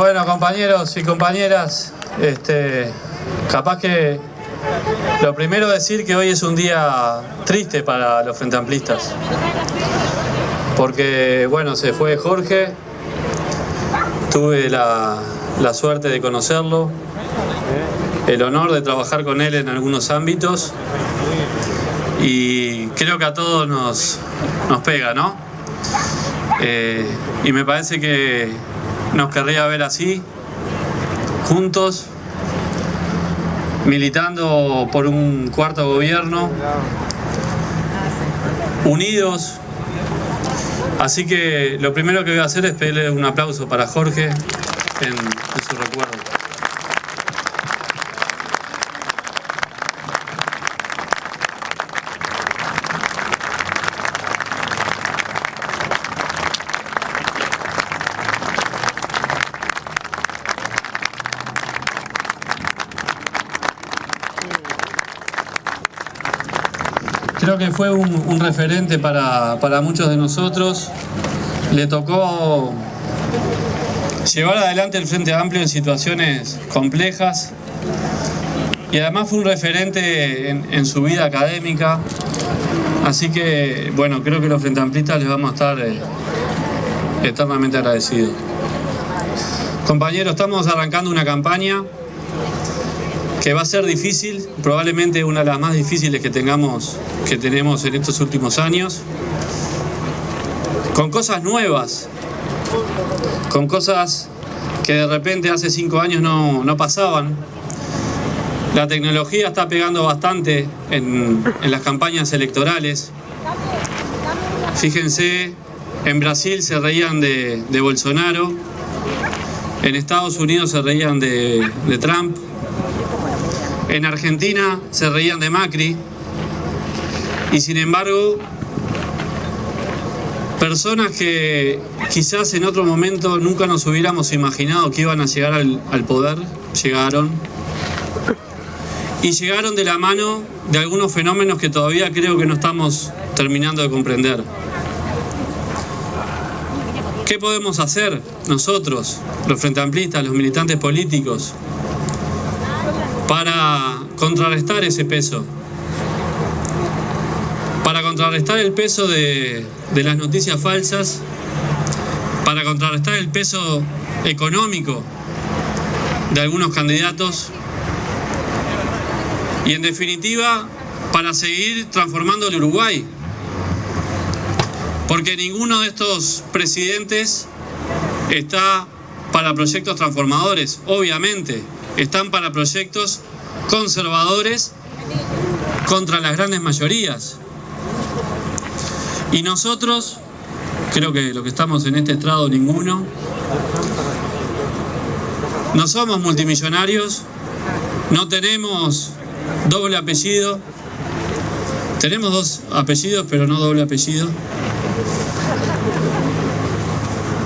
Bueno, compañeros y compañeras, capaz que lo primero decir que hoy es un día triste para los Frente Amplistas, porque bueno, se fue Jorge, tuve la suerte de conocerlo, el honor de trabajar con él en algunos ámbitos y creo que a todos nos pega, ¿no? Y me parece que nos querría ver así, juntos, militando por un cuarto gobierno, unidos. Así que lo primero que voy a hacer es pedirle un aplauso para Jorge en su recuerdo. Creo que fue un referente para muchos de nosotros. Le tocó llevar adelante el Frente Amplio en situaciones complejas y además fue un referente en su vida académica. Así que, bueno, creo que los Frente Amplistas les vamos a estar eternamente agradecidos. Compañeros, estamos arrancando una campaña que va a ser difícil, probablemente una de las más difíciles que tenemos en estos últimos años, con cosas nuevas, con cosas que de repente hace 5 años no pasaban. La tecnología está pegando bastante en las campañas electorales. Fíjense, en Brasil se reían de Bolsonaro, en Estados Unidos se reían de Trump, en Argentina se reían de Macri y sin embargo personas que quizás en otro momento nunca nos hubiéramos imaginado que iban a llegar al poder, llegaron. Y llegaron de la mano de algunos fenómenos que todavía creo que no estamos terminando de comprender. ¿Qué podemos hacer nosotros, los Frente Amplistas, los militantes políticos, para contrarrestar ese peso? Para contrarrestar el peso de las noticias falsas, para contrarrestar el peso económico de algunos candidatos y en definitiva para seguir transformando el Uruguay, porque ninguno de estos presidentes está para proyectos transformadores, obviamente están para proyectos conservadores contra las grandes mayorías. Y nosotros, creo que los que estamos en este estrado, ninguno, no somos multimillonarios, no tenemos doble apellido, tenemos 2 apellidos pero no doble apellido.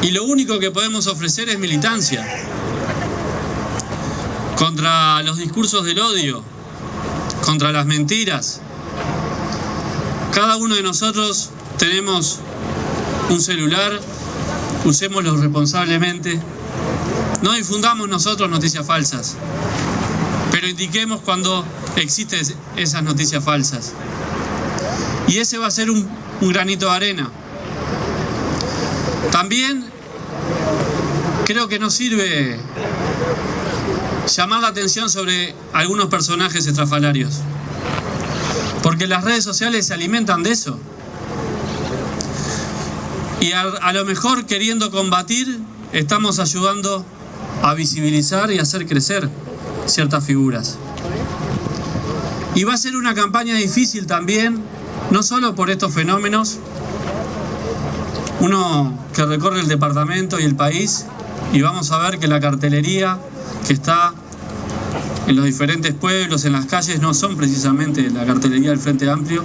Y lo único que podemos ofrecer es militancia contra los discursos del odio, contra las mentiras. Cada uno de nosotros tenemos un celular, usémoslo responsablemente. No difundamos nosotros noticias falsas, pero indiquemos cuando existen esas noticias falsas. Y ese va a ser un granito de arena. También creo que nos sirve llamar la atención sobre algunos personajes estrafalarios, porque las redes sociales se alimentan de eso. Y a lo mejor queriendo combatir, estamos ayudando a visibilizar y hacer crecer ciertas figuras. Y va a ser una campaña difícil también, no solo por estos fenómenos. Uno que recorre el departamento y el país y vamos a ver que la cartelería que está en los diferentes pueblos, en las calles, no son precisamente la cartelería del Frente Amplio.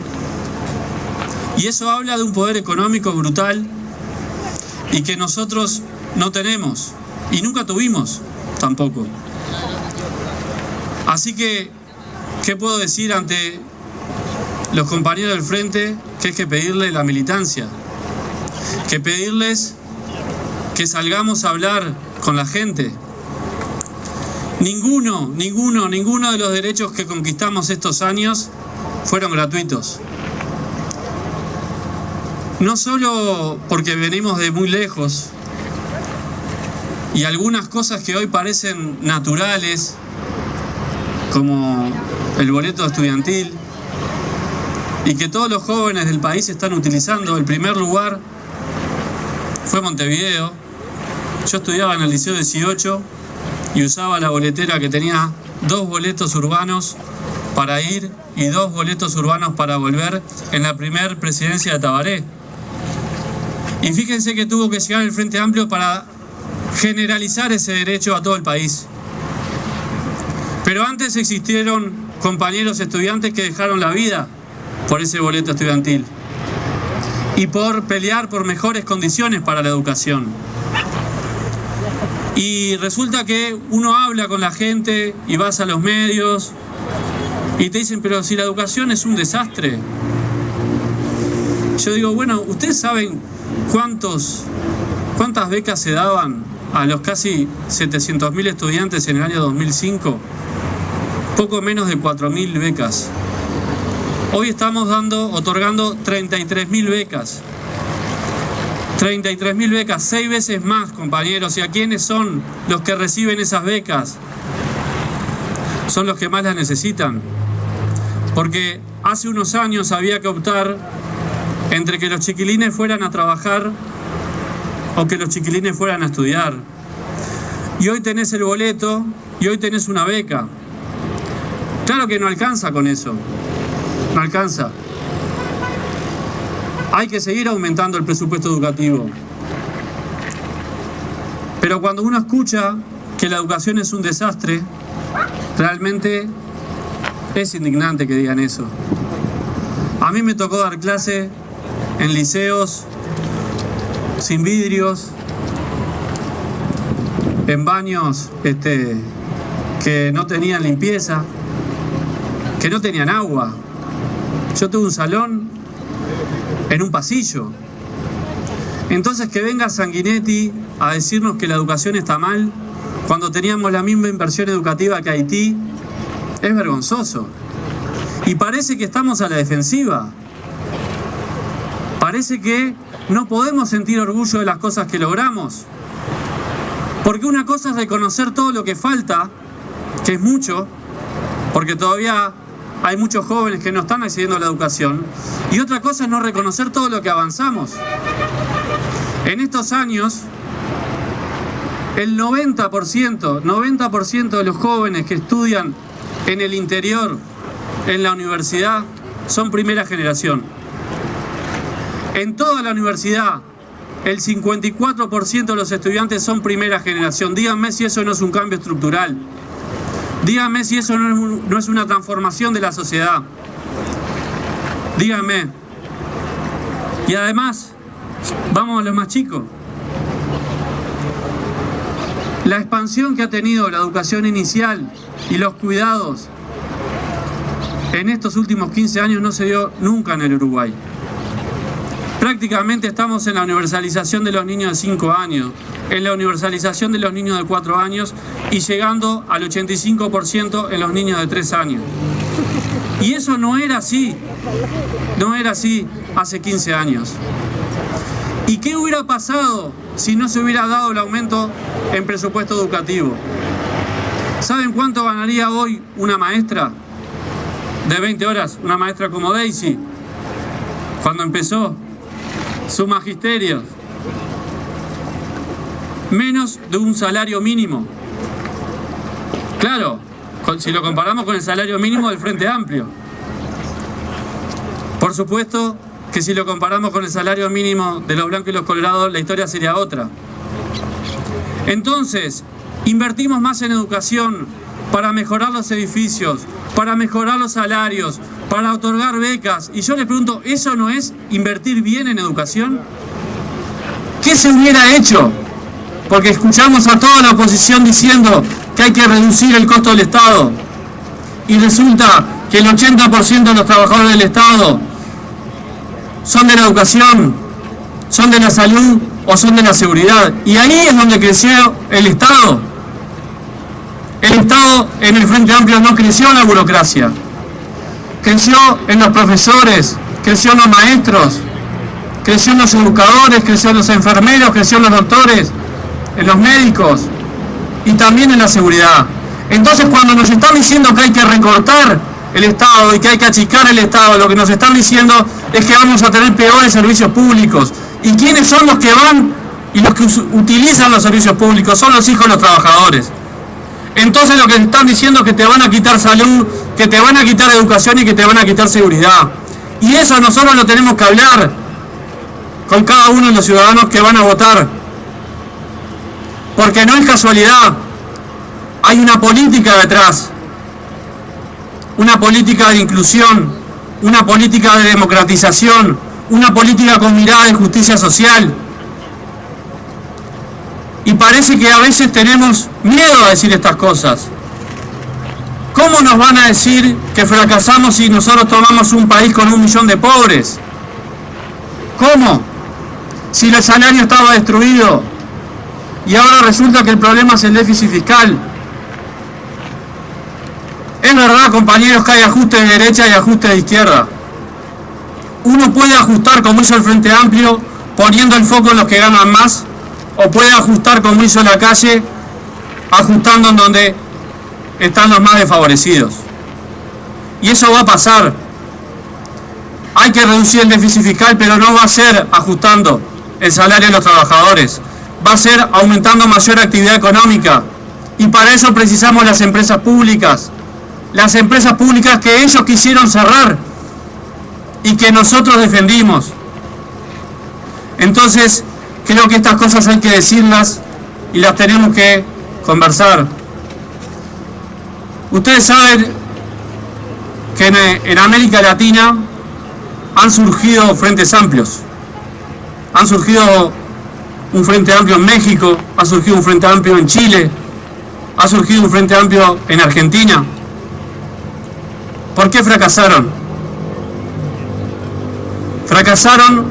Y eso habla de un poder económico brutal y que nosotros no tenemos y nunca tuvimos tampoco. Así que, ¿qué puedo decir ante los compañeros del Frente? Que es que pedirle la militancia, que pedirles que salgamos a hablar con la gente. Ninguno de los derechos que conquistamos estos años fueron gratuitos. No solo porque venimos de muy lejos y algunas cosas que hoy parecen naturales, como el boleto estudiantil, y que todos los jóvenes del país están utilizando. El primer lugar fue Montevideo. Yo estudiaba en el Liceo 18 y usaba la boletera que tenía 2 boletos urbanos para ir y 2 boletos urbanos para volver en la primer presidencia de Tabaré. Y fíjense que tuvo que llegar el Frente Amplio para generalizar ese derecho a todo el país. Pero antes existieron compañeros estudiantes que dejaron la vida por ese boleto estudiantil y por pelear por mejores condiciones para la educación. Y resulta que uno habla con la gente y vas a los medios y te dicen, pero si la educación es un desastre. Yo digo, bueno, ¿ustedes saben cuántas becas se daban a los casi 700.000 estudiantes en el año 2005? Poco menos de 4.000 becas. Hoy estamos otorgando 33.000 becas. 33.000 becas, 6 veces más, compañeros. ¿Y a quiénes son los que reciben esas becas? Son los que más las necesitan. Porque hace unos años había que optar entre que los chiquilines fueran a trabajar o que los chiquilines fueran a estudiar. Y hoy tenés el boleto y hoy tenés una beca. Claro que no alcanza con eso. No alcanza. Hay que seguir aumentando el presupuesto educativo. Pero cuando uno escucha que la educación es un desastre, realmente es indignante que digan eso. A mí me tocó dar clase en liceos sin vidrios, en baños que no tenían limpieza, que no tenían agua. Yo tuve un salón en un pasillo. Entonces que venga Sanguinetti a decirnos que la educación está mal cuando teníamos la misma inversión educativa que Haití, es vergonzoso. Y parece que estamos a la defensiva. Parece que no podemos sentir orgullo de las cosas que logramos. Porque una cosa es reconocer todo lo que falta, que es mucho, porque todavía hay muchos jóvenes que no están accediendo a la educación, y otra cosa es no reconocer todo lo que avanzamos. En estos años, el 90% de los jóvenes que estudian en el interior, en la universidad, son primera generación. En toda la universidad, el 54% de los estudiantes son primera generación. Díganme si eso no es un cambio estructural. Díganme si eso no es una transformación de la sociedad. Díganme. Y además, vamos a los más chicos. La expansión que ha tenido la educación inicial y los cuidados en estos últimos 15 años no se dio nunca en el Uruguay. Prácticamente estamos en la universalización de los niños de 5 años, en la universalización de los niños de 4 años y llegando al 85% en los niños de 3 años. Y eso no era así hace 15 años. ¿Y qué hubiera pasado si no se hubiera dado el aumento en presupuesto educativo? ¿Saben cuánto ganaría hoy una maestra de 20 horas? Una maestra como Daisy, cuando empezó su magisterio. Menos de un salario mínimo. Claro, si lo comparamos con el salario mínimo del Frente Amplio. Por supuesto que si lo comparamos con el salario mínimo de los blancos y los colorados, la historia sería otra. Entonces, invertimos más en educación para mejorar los edificios, para mejorar los salarios, para otorgar becas. Y yo les pregunto, ¿eso no es invertir bien en educación? ¿Qué se hubiera hecho? Porque escuchamos a toda la oposición diciendo que hay que reducir el costo del Estado. Y resulta que el 80% de los trabajadores del Estado son de la educación, son de la salud o son de la seguridad. Y ahí es donde creció el Estado. El Estado en el Frente Amplio no creció en la burocracia. Creció en los profesores, creció en los maestros, creció en los educadores, creció en los enfermeros, creció en los doctores, en los médicos y también en la seguridad. Entonces, cuando nos están diciendo que hay que recortar el Estado y que hay que achicar el Estado, lo que nos están diciendo es que vamos a tener peores servicios públicos. ¿Y quiénes son los que van y los que utilizan los servicios públicos? Son los hijos de los trabajadores. Entonces lo que están diciendo es que te van a quitar salud, que te van a quitar educación y que te van a quitar seguridad. Y eso nosotros lo tenemos que hablar con cada uno de los ciudadanos que van a votar. Porque no es casualidad. Hay una política detrás. Una política de inclusión, una política de democratización, una política con mirada de justicia social. Y parece que a veces tenemos miedo a decir estas cosas. ¿Cómo nos van a decir que fracasamos si nosotros tomamos un país con 1 millón de pobres? ¿Cómo? Si el salario estaba destruido y ahora resulta que el problema es el déficit fiscal. Es verdad, compañeros, que hay ajuste de derecha y ajuste de izquierda. Uno puede ajustar como hizo el Frente Amplio, poniendo el foco en los que ganan más, o puede ajustar como hizo la calle, ajustando en donde están los más desfavorecidos. Y eso va a pasar. Hay que reducir el déficit fiscal, pero no va a ser ajustando el salario de los trabajadores. Va a ser aumentando mayor actividad económica. Y para eso precisamos las empresas públicas. Las empresas públicas que ellos quisieron cerrar y que nosotros defendimos. Entonces, creo que estas cosas hay que decirlas y las tenemos que conversar. Ustedes saben que en América Latina han surgido frentes amplios. Han surgido un Frente Amplio en México, ha surgido un Frente Amplio en Chile, ha surgido un Frente Amplio en Argentina. ¿Por qué fracasaron? Fracasaron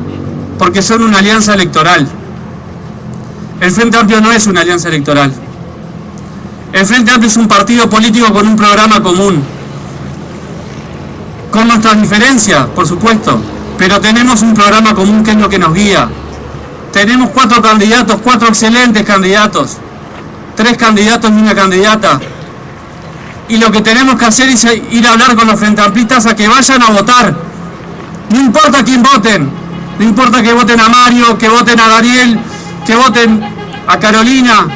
porque son una alianza electoral. El Frente Amplio no es una alianza electoral. El Frente Amplio es un partido político con un programa común. Con nuestras diferencias, por supuesto, pero tenemos un programa común que es lo que nos guía. Tenemos 4 candidatos, 4 excelentes candidatos, 3 candidatos y una candidata. Y lo que tenemos que hacer es ir a hablar con los frentamplistas a que vayan a votar. No importa quién voten, no importa que voten a Mario, que voten a Daniel, que voten a Carolina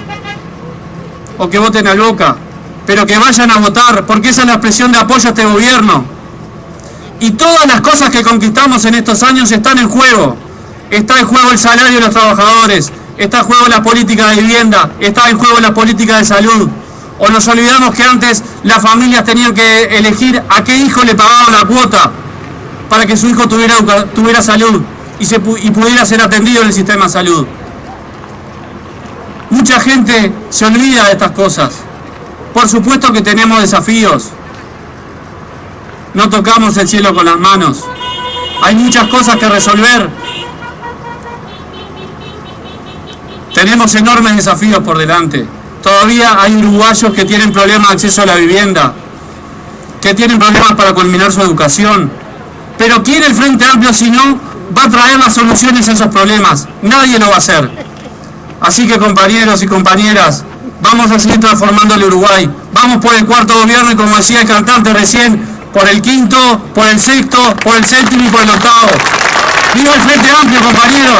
o que voten a Boca, pero que vayan a votar, porque esa es la expresión de apoyo a este gobierno. Y todas las cosas que conquistamos en estos años están en juego. Está en juego el salario de los trabajadores, está en juego la política de vivienda, está en juego la política de salud. O nos olvidamos que antes las familias tenían que elegir a qué hijo le pagaban la cuota para que su hijo tuviera salud y pudiera ser atendido en el sistema de salud. Mucha gente se olvida de estas cosas. Por supuesto que tenemos desafíos. No tocamos el cielo con las manos. Hay muchas cosas que resolver. Tenemos enormes desafíos por delante. Todavía hay uruguayos que tienen problemas de acceso a la vivienda, que tienen problemas para culminar su educación. Pero ¿quién el Frente Amplio si no va a traer las soluciones a esos problemas? Nadie lo va a hacer. Así que, compañeros y compañeras, vamos a seguir transformando el Uruguay. Vamos por el 4º gobierno y, como decía el cantante recién, por el 5º, por el 6º, por el 7º y por el 8º. ¡Viva el Frente Amplio, compañeros!